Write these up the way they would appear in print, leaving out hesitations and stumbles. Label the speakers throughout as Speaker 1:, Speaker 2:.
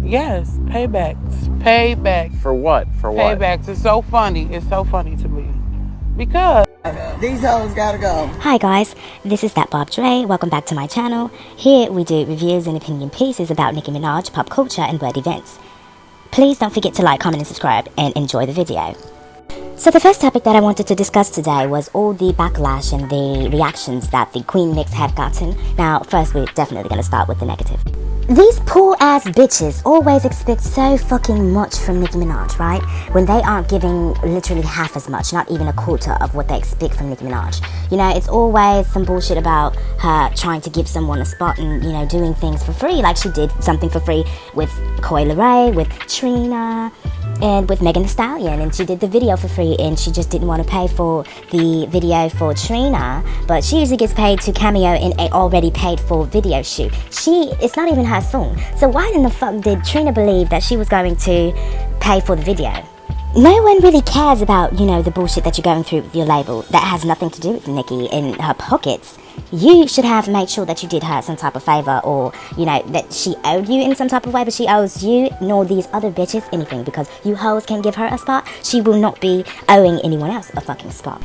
Speaker 1: Yes, payback.
Speaker 2: For what? For what?
Speaker 1: Paybacks. It's so funny. It's so funny to me. Because
Speaker 3: these hoes gotta go.
Speaker 4: Hi guys, this is ThatBarbDre. Welcome back to my channel. Here we do reviews and opinion pieces about Nicki Minaj, pop culture and world events. Please don't forget to like, comment and subscribe and enjoy the video. So the first topic that I wanted to discuss today was all the backlash and the reactions that the Queen mix had gotten. Now first we're definitely going to start with the negative. These poor ass bitches always expect so fucking much from Nicki Minaj, right? When they aren't giving literally half as much, not even a quarter of what they expect from Nicki Minaj. You know, it's always some bullshit about her trying to give someone a spot and, you know, doing things for free. Like she did something for free with Coi Leray, with Trina, and with Megan Thee Stallion, and she did the video for free, and she just didn't want to pay for the video for Trina, but she usually gets paid to cameo in a already paid for video shoot. It's not even her song, so why in the fuck did Trina believe that she was going to pay for the video? No one really cares about, you know, the bullshit that you're going through with your label that has nothing to do with Nicki in her pockets. You should have made sure that you did her some type of favor, or, you know, that she owed you in some type of way, but she owes you nor these other bitches anything, because you hoes can give her a spot. She will not be owing anyone else a fucking spot.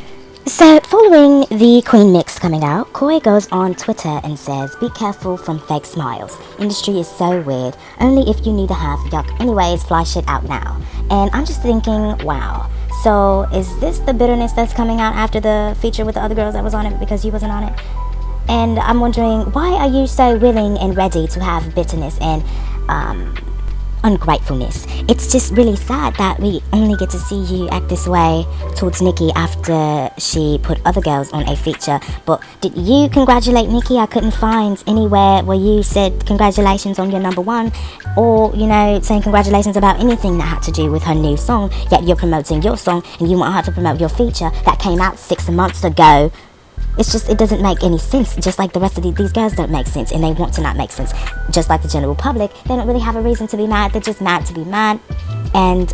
Speaker 4: So, following the Queen mix coming out, Coi goes on Twitter and says, "Be careful from fake smiles. Industry is so weird. Only if you need a half, yuck. Anyways, fly shit out now." And I'm just thinking, wow. So, is this the bitterness that's coming out after the feature with the other girls that was on it because you wasn't on it? And I'm wondering, why are you so willing and ready to have bitterness and ungratefulness? It's just really sad that we only get to see you act this way towards Nicki after she put other girls on a feature. But did you congratulate Nicki? I couldn't find anywhere where you said congratulations on your #1, or, you know, saying congratulations about anything that had to do with her new song, yet you're promoting your song and you want her to promote your feature that came out 6 months ago. It's just, it doesn't make any sense. Just like the rest of these girls don't make sense, and they want to not make sense. Just like the general public, they don't really have a reason to be mad. They're just mad to be mad. And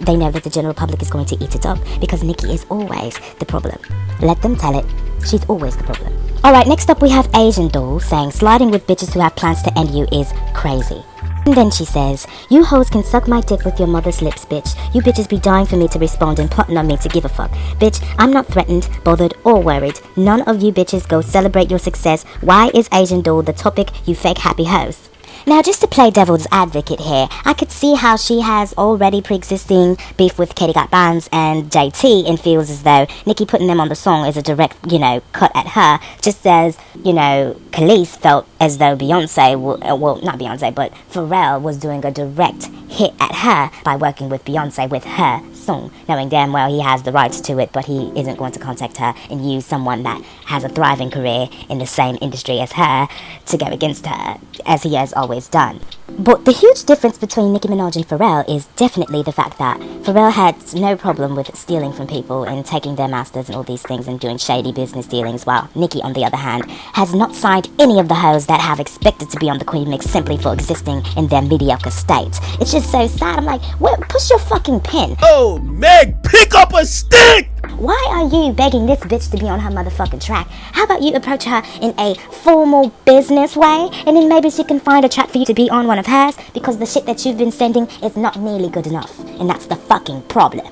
Speaker 4: they know that the general public is going to eat it up, because Nicki is always the problem. Let them tell it. She's always the problem. Alright, next up we have Asian Doll saying, "Sliding with bitches who have plans to end you is crazy." And then she says, "You hoes can suck my dick with your mother's lips, bitch. You bitches be dying for me to respond and plotting on me to give a fuck. Bitch, I'm not threatened, bothered, or worried. None of you bitches go celebrate your success. Why is Asian Doll the topic, you fake happy hoes?" Now, just to play devil's advocate here, I could see how she has already pre-existing beef with Katie Got Bandz and JT, and feels as though Nicki putting them on the song is a direct, you know, cut at her, just as, you know, Khalees felt as though Beyonce, well, not Beyonce, but Pharrell was doing a direct hit at her by working with Beyonce with her song, knowing damn well he has the rights to it, but he isn't going to contact her and use someone that has a thriving career in the same industry as her to go against her, as he has always done. But the huge difference between Nicki Minaj and Pharrell is definitely the fact that Pharrell had no problem with stealing from people and taking their masters and all these things and doing shady business dealings, while Nicki, on the other hand, has not signed any of the hoes that have expected to be on the Queen mix simply for existing in their mediocre state. It's just so sad. I'm like, push your fucking pen.
Speaker 2: Oh, Meg, pick up a stick!
Speaker 4: Why are you begging this bitch to be on her motherfucking track? How about you approach her in a formal business way, and then maybe she can find a track for you to be on one of hers, because the shit that you've been sending is not nearly good enough, and that's the fucking problem.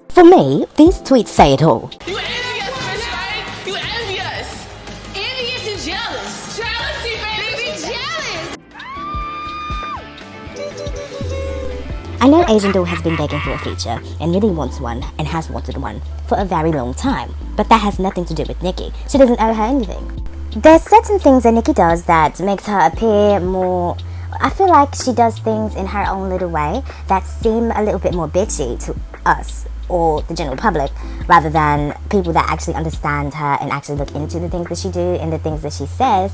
Speaker 4: For me, these tweets say it all.
Speaker 5: You envious, right? You envious. Envious and jealous. Jealousy, baby, jealous.
Speaker 4: I know Asian Doll has been begging for a feature and really wants one, and has wanted one for a very long time, but that has nothing to do with Nicki. She doesn't owe her anything. There's certain things that Nicki does that makes her appear more, I feel like she does things in her own little way that seem a little bit more bitchy to us or the general public, rather than people that actually understand her and actually look into the things that she do and the things that she says.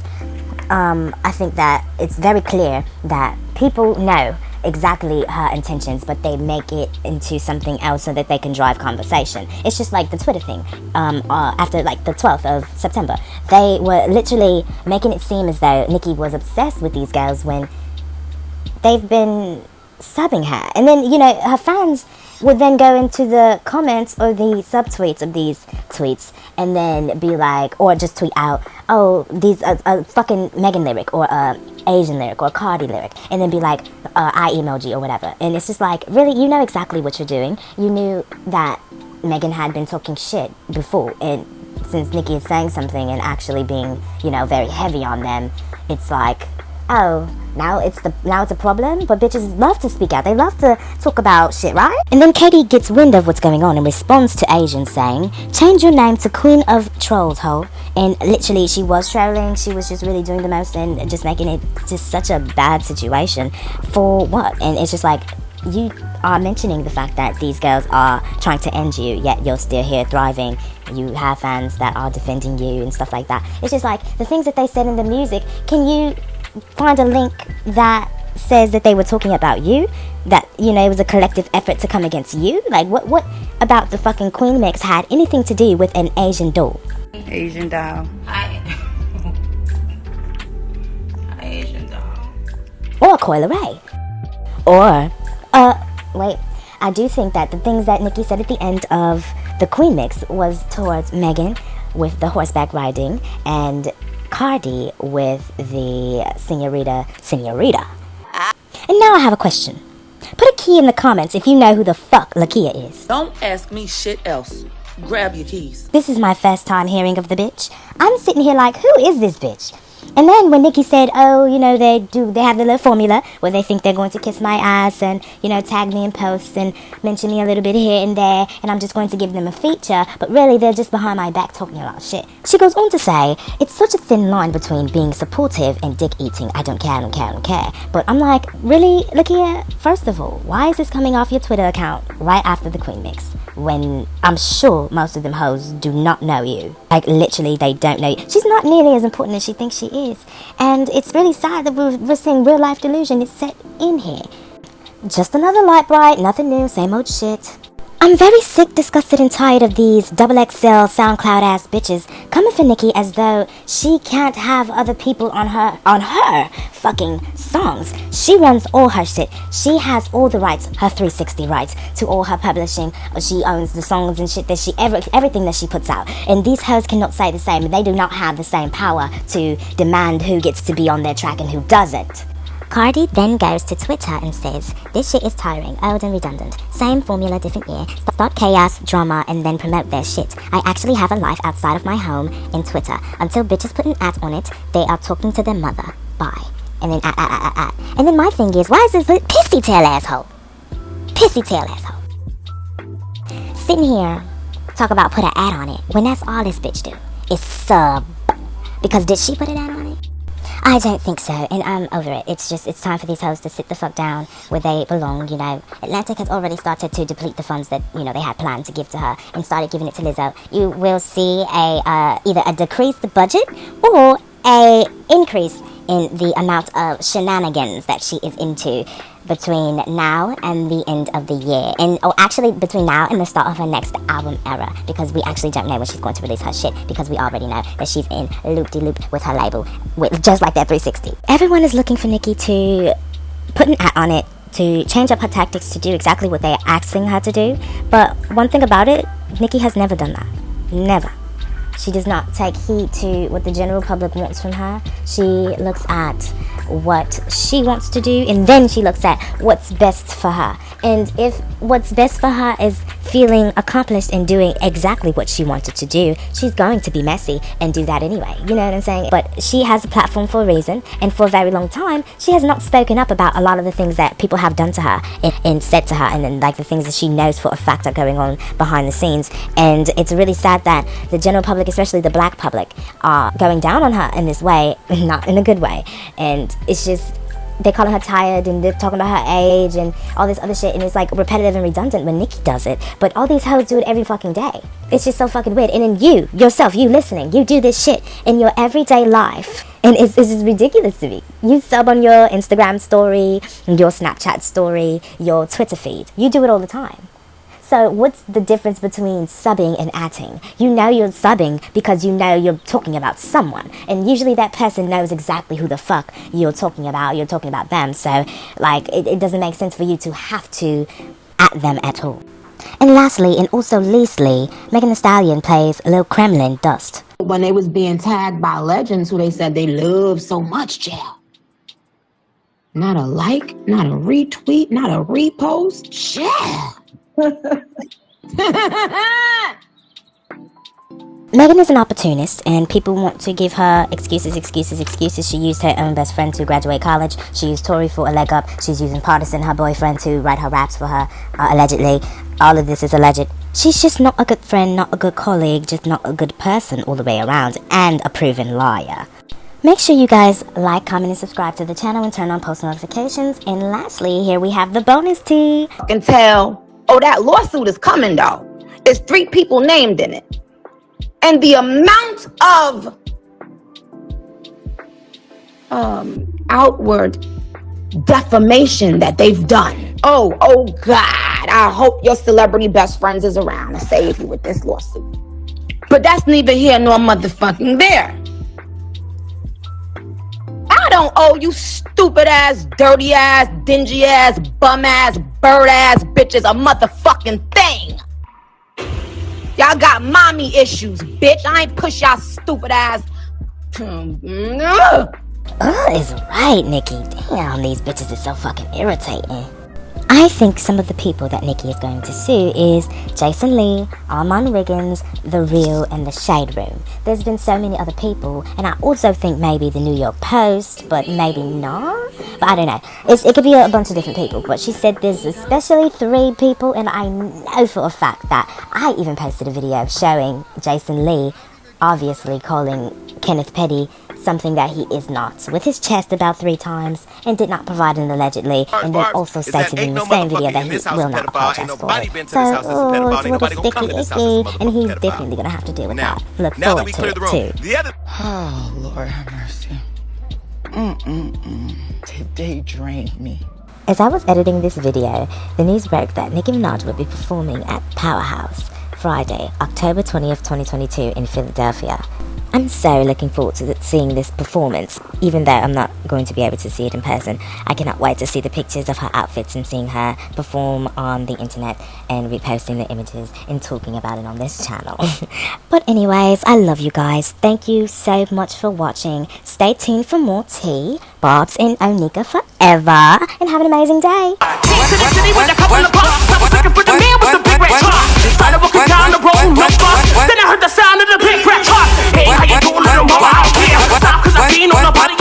Speaker 4: I think that it's very clear that people know exactly her intentions, but they make it into something else so that they can drive conversation. It's just like the Twitter thing. After like the 12th of September, they were literally making it seem as though Nicki was obsessed with these girls when they've been subbing her. And then, you know, her fans would then go into the comments or the subtweets of these tweets and then be like, or just tweet out, oh, these a fucking Megan lyric or a Asian lyric or a Cardi lyric, and then be like, eye emoji or whatever. And it's just like, really, you know exactly what you're doing. You knew that Megan had been talking shit before, and since Nicki is saying something and actually being, you know, very heavy on them, it's like, oh, now it's a problem. But bitches love to speak out. They love to talk about shit, right? And then Katie gets wind of what's going on and responds to Asian saying, change your name to Queen of Trolls, ho. And literally, she was trolling. She was just really doing the most and just making it just such a bad situation. For what? And it's just like, you are mentioning the fact that these girls are trying to end you, yet you're still here thriving. You have fans that are defending you and stuff like that. It's just like, the things that they said in the music, can you find a link that says that they were talking about you, that, you know, it was a collective effort to come against you? Like, what about the fucking Queen mix had anything to do with an Asian doll?
Speaker 3: Asian doll.
Speaker 5: Hi. Asian doll.
Speaker 4: Or Coi Leray? Or wait, I do think that the things that Nicki said at the end of the Queen mix was towards Megan with the horseback riding and Cardi with the senorita. And now I have a question. Put a key in the comments if you know who the fuck Lakeyah is.
Speaker 6: Don't ask me shit else. Grab your keys.
Speaker 4: This is my first time hearing of the bitch. I'm sitting here like, who is this bitch? And then when Nicki said, oh, you know, they have the little formula where they think they're going to kiss my ass and, you know, tag me in posts and mention me a little bit here and there, and I'm just going to give them a feature, but really they're just behind my back talking a lot of shit. She goes on to say, it's such a thin line between being supportive and dick eating. I don't care. But I'm like, really, Lakeyah? First of all, why is this coming off your Twitter account right after the Queen mix, when I'm sure most of them hoes do not know you? Like, literally, they don't know you. She's not nearly as important as she thinks she is. And it's really sad that we're seeing real life delusion is set in here. Just another light bright, nothing new, same old shit. I'm very sick, disgusted, and tired of these XXL SoundCloud ass bitches coming for Nicki as though she can't have other people on her fucking songs. She runs all her shit. She has all the rights, her 360 rights to all her publishing. She owns the songs and shit that everything that she puts out. And these hoes cannot say the same. They do not have the same power to demand who gets to be on their track and who doesn't. Cardi then goes to Twitter and says, this shit is tiring, old and redundant. Same formula, different year. Start chaos, drama, and then promote their shit. I actually have a life outside of my home in Twitter. Until bitches put an ad on it, they are talking to their mother. Bye. And then at. And then my thing is, why is this pissy tail asshole? Sitting here, talk about put an ad on it, when that's all this bitch do. Is sub. Because did she put an ad on it? I don't think so, and I'm over it. It's time for these hoes to sit the fuck down where they belong, you know. Atlantic has already started to deplete the funds that, you know, they had planned to give to her and started giving it to Lizzo. You will see either a decreased budget or a increase in the amount of shenanigans that she is into between now and the end of the year, actually between now and the start of her next album era, because we actually don't know when she's going to release her shit, because we already know that she's in loop-de-loop with her label, just like that 360. Everyone is looking for Nicki to put an ad on it, to change up her tactics, to do exactly what they're asking her to do. But one thing about it, Nicki has never done that. Never. She does not take heed to what the general public wants from her. She looks at what she wants to do, and then she looks at what's best for her. And if what's best for her is feeling accomplished and doing exactly what she wanted to do, she's going to be messy and do that anyway. You know what I'm saying? But she has a platform for a reason, and for a very long time, she has not spoken up about a lot of the things that people have done to her and said to her, and then like the things that she knows for a fact are going on behind the scenes. And it's really sad that the general public, especially the black public, are going down on her in this way, not in a good way. And it's just, they're calling her tired and they're talking about her age and all this other shit, and it's like repetitive and redundant when Nicki does it, but all these hoes do it every fucking day. It's just so fucking weird. And then you yourself, you listening, you do this shit in your everyday life, and it's just ridiculous to me. You sub on your Instagram story, your Snapchat story, your Twitter feed. You do it all the time. So what's the difference between subbing and atting? You know you're subbing because you know you're talking about someone. And usually that person knows exactly who the fuck you're talking about. You're talking about them. So, like, it doesn't make sense for you to have to at them at all. And lastly, and also leastly, Megan Thee Stallion plays Lil Kremlin Dust.
Speaker 7: When they was being tagged by legends who they said they love so much, jail. Not a like, not a retweet, not a repost, jail.
Speaker 4: Megan is an opportunist, and people want to give her excuses. She used her own best friend to graduate college. She used Tory for a leg up. She's using Partisan, her boyfriend, to write her raps for her, allegedly. All of this is alleged. She's just not a good friend, not a good colleague, just not a good person all the way around, and a proven liar. Make sure you guys like, comment, and subscribe to the channel and turn on post notifications. And lastly, here we have the bonus tea.
Speaker 7: I can tell, oh, that lawsuit is coming, though. There's 3 people named in it. And the amount of outward defamation that they've done. Oh, God. I hope your celebrity best friends is around to save you with this lawsuit. But that's neither here nor motherfucking there. I don't owe you stupid ass, dirty ass, dingy ass, bum ass, bird ass bitches a motherfucking thing. Y'all got mommy issues, bitch. I ain't push y'all stupid ass.
Speaker 4: Is right, Nicki. Damn, these bitches is so fucking irritating. I think some of the people that Nicki is going to sue is Jason Lee, Armand Riggins, The Real, and The Shade Room. There's been so many other people, and I also think maybe the New York Post, but maybe not. But I don't know. It could be a bunch of different people, but she said there's especially 3 people, and I know for a fact that I even posted a video showing Jason Lee obviously calling Kenneth Petty something that he is not, with his chest about 3 times, and did not provide an allegedly, and then also stated in the same video that he will not apologize for it. So, it's a little sticky icky, and he's definitely gonna have to deal with that. Look forward to it too.
Speaker 3: Oh, Lord have mercy. Did they drain me?
Speaker 4: As I was editing this video, the news broke that Nicki Minaj would be performing at Powerhouse Friday, October 20th, 2022 in Philadelphia. I'm so looking forward to seeing this performance, even though I'm not going to be able to see it in person. I cannot wait to see the pictures of her outfits and seeing her perform on the internet and reposting the images and talking about it on this channel. But anyways, I love you guys. Thank you so much for watching. Stay tuned for more tea, Barbs, and Onika forever, and have an amazing day.
Speaker 8: Came to the city with a couple of bucks. I was looking for the man with the big red truck. Started walking down the road, no bus. Then I heard the sound of the big red truck. Hey, how you doing, little mama? I don't care. Stop, cause I seen on nobody.